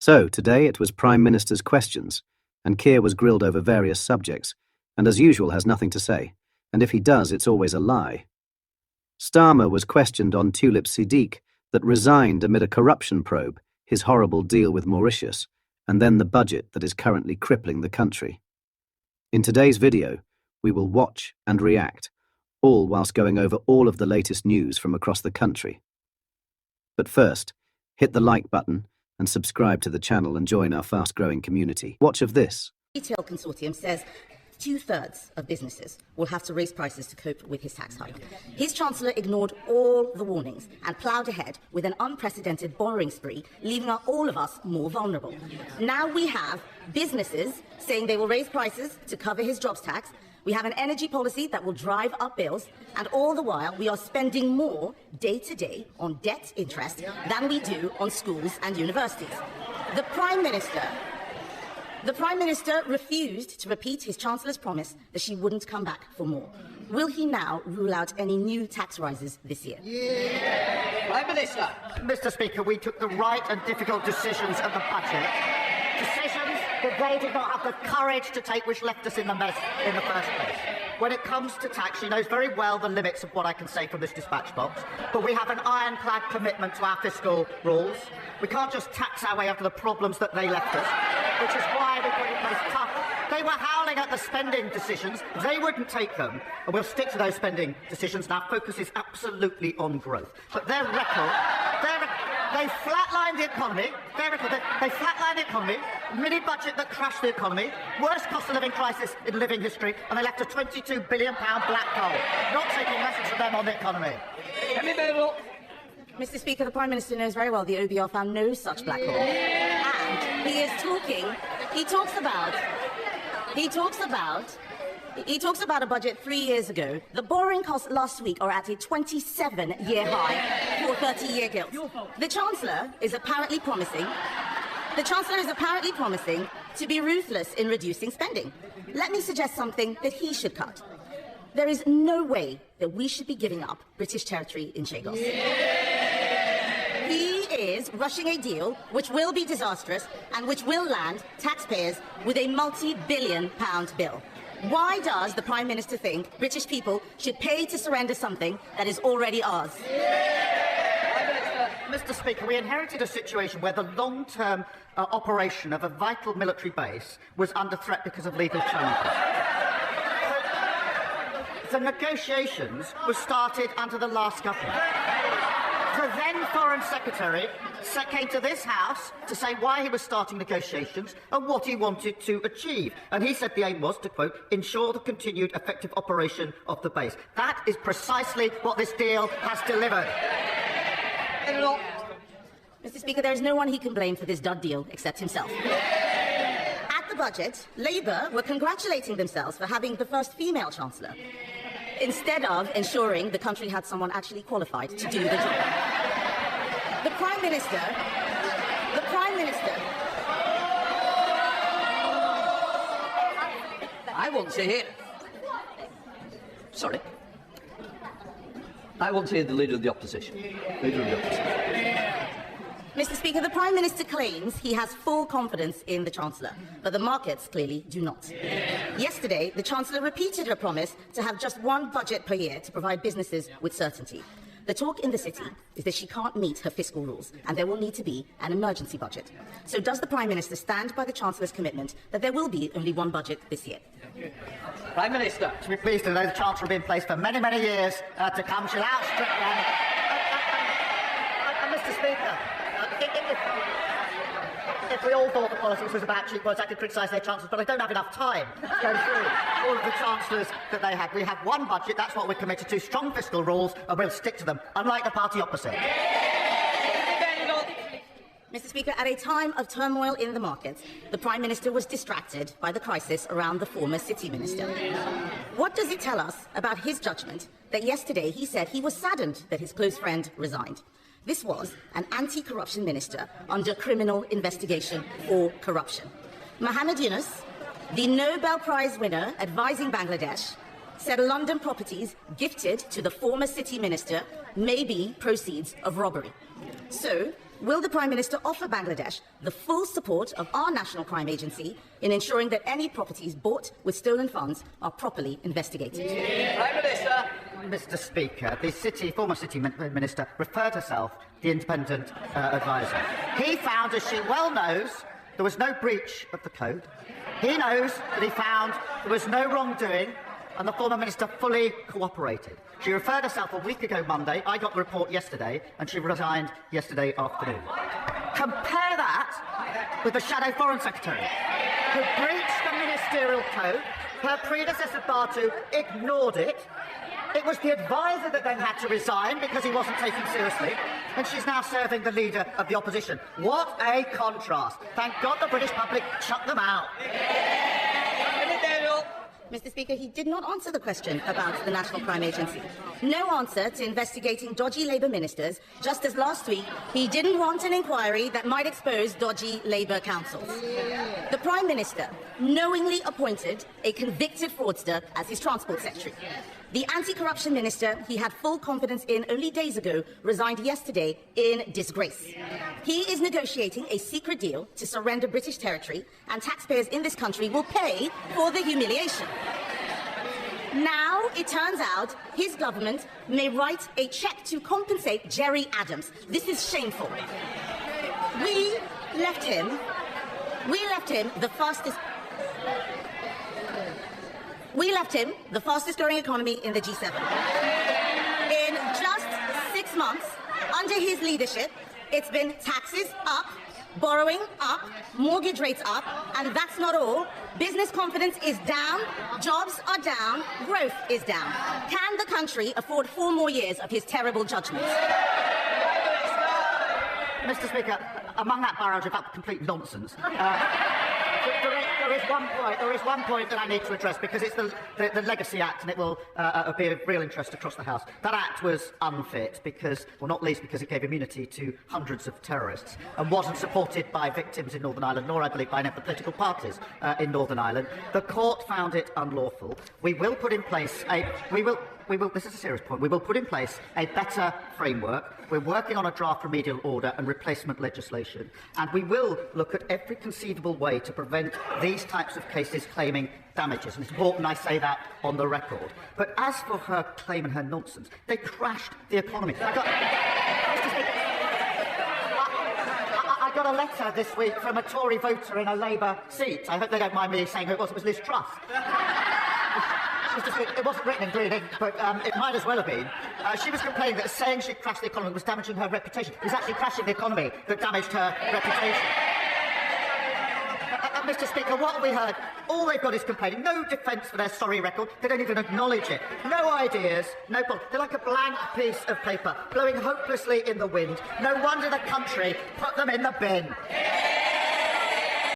So, today it was Prime Minister's questions, and Keir was grilled over various subjects, and as usual has nothing to say, and if he does, it's always a lie. Starmer was questioned on Tulip Siddiq that resigned amid a corruption probe, his horrible deal with Mauritius, and then the budget that is currently crippling the country. In today's video, we will watch and react, all whilst going over all of the latest news from across the country. But first, hit the like button and subscribe to the channel and join our fast-growing community. Watch of this. Retail Consortium says 2/3 of businesses will have to raise prices to cope with his tax hike. His Chancellor ignored all the warnings and ploughed ahead with an unprecedented borrowing spree, leaving all of us more vulnerable. Now we have businesses saying they will raise prices to cover his jobs tax. We have an energy policy that will drive up bills, and all the while we are spending more day to day on debt interest than we do on schools and universities. The Prime Minister refused to repeat his Chancellor's promise that she wouldn't come back for more. Will he now rule out any new tax rises this year? Prime Minister. Mr. Speaker, we took the right and difficult decisions at the budget. Decisions that they did not have the courage to take, which left us in the mess in the first place. When it comes to tax, she knows very well the limits of what I can say from this dispatch box, but we have an ironclad commitment to our fiscal rules. We can't just tax our way out of the problems that they left us, which is why we put in place tough. They were howling at the spending decisions. They wouldn't take them, and we'll stick to those spending decisions. And our focus is absolutely on growth. But their record, they flatlined the economy. They flatlined the economy. Mini budget that crashed the economy. Worst cost of living crisis in living history, and they left a £22 billion black hole. Not taking a message from them on the economy. Mr. Speaker, the Prime Minister knows very well the OBR found no such black hole. And he talks about a budget 3 years ago. The borrowing costs last week are at a 27-year high for 30-year gilts. The Chancellor is apparently promising to be ruthless in reducing spending. Let me suggest something that he should cut. There is no way that we should be giving up British territory in Chagos. He is rushing a deal which will be disastrous and which will land taxpayers with a multi-billion-pound bill. Why does the Prime Minister think British people should pay to surrender something that is already ours? Mr. Speaker, we inherited a situation where the long-term operation of a vital military base was under threat because of legal challenges. The negotiations were started under the last government. The then Foreign Secretary came to this House to say why he was starting negotiations and what he wanted to achieve. And he said the aim was to, quote, ensure the continued effective operation of the base. That is precisely what this deal has delivered. Mr. Speaker, there is no one he can blame for this dud deal except himself. At the budget, Labour were congratulating themselves for having the first female Chancellor, instead of ensuring the country had someone actually qualified to do the job. The Prime Minister... I want to hear... Sorry. I want to hear the Leader of the Opposition. Mr. Speaker, the Prime Minister claims he has full confidence in the Chancellor, but the markets clearly do not. Yesterday, the Chancellor repeated her promise to have just one budget per year to provide businesses with certainty. The talk in the city is that she can't meet her fiscal rules, and there will need to be an emergency budget. So does the Prime Minister stand by the Chancellor's commitment that there will be only one budget this year? Prime Minister. To be pleased to know the Chancellor will be in place for many, many years to come. She'll outstrip them. Mr. Speaker, if we all thought the politics was about cheap words, I could criticise their chancellors, but I don't have enough time to go through all of the chancellors that they had. We have one budget, that's what we're committed to, strong fiscal rules, and we'll stick to them, unlike the party opposite. Mr. Speaker, at a time of turmoil in the markets, the Prime Minister was distracted by the crisis around the former City Minister. What does it tell us about his judgment that yesterday he said he was saddened that his close friend resigned? This was an anti-corruption minister under criminal investigation for corruption. Mohammed Yunus, the Nobel Prize winner advising Bangladesh, said London properties gifted to the former city minister may be proceeds of robbery. So, will the Prime Minister offer Bangladesh the full support of our National Crime Agency in ensuring that any properties bought with stolen funds are properly investigated? Prime Minister. Mr. Speaker, the former City Minister referred herself to the independent advisor. He found, as she well knows, there was no breach of the code. He knows that he found there was no wrongdoing, and the former minister fully cooperated. She referred herself a week ago Monday. I got the report yesterday, and she resigned yesterday afternoon. Compare that with the Shadow Foreign Secretary, who breached the ministerial code. Her predecessor, Batu, ignored it. It was the advisor that then had to resign because he wasn't taken seriously, and she's now serving the leader of the opposition. What a contrast. Thank God the British public shut them out. Mr. Speaker, he did not answer the question about the National Crime Agency. No answer to investigating dodgy Labour ministers, just as last week he didn't want an inquiry that might expose dodgy Labour councils. The Prime Minister knowingly appointed a convicted fraudster as his Transport Secretary. The anti-corruption minister he had full confidence in only days ago resigned yesterday in disgrace. He is negotiating a secret deal to surrender British territory, and taxpayers in this country will pay for the humiliation. Now, it turns out his government may write a cheque to compensate Jerry Adams. This is shameful. We left him the fastest growing economy in the G7. In just 6 months, under his leadership, it's been taxes up, borrowing up, mortgage rates up, and that's not all. Business confidence is down, jobs are down, growth is down. Can the country afford 4 more years of his terrible judgments? Mr. Speaker, among that barrage of complete nonsense, there is one point that I need to address, because it's the Legacy Act, and it will be of real interest across the House. That Act was unfit because, well, not least because it gave immunity to hundreds of terrorists and wasn't supported by victims in Northern Ireland, nor, I believe, by any of the political parties in Northern Ireland. The court found it unlawful. We will put in place this is a serious point. We will put in place a better framework. We're working on a draft remedial order and replacement legislation, and we will look at every conceivable way to prevent these types of cases claiming damages. And it's important I say that on the record. But as for her claim and her nonsense, they crashed the economy. I got a letter this week from a Tory voter in a Labour seat. I hope they don't mind me saying who it was. It was Liz Truss. It wasn't written in green ink, but it might as well have been. She was complaining that saying she'd crashed the economy was damaging her reputation. It was actually crashing the economy that damaged her reputation. Mr. Speaker, what have we heard? All they've got is complaining. No defence for their sorry record. They don't even acknowledge it. No ideas, no policy. They're like a blank piece of paper, blowing hopelessly in the wind. No wonder the country put them in the bin.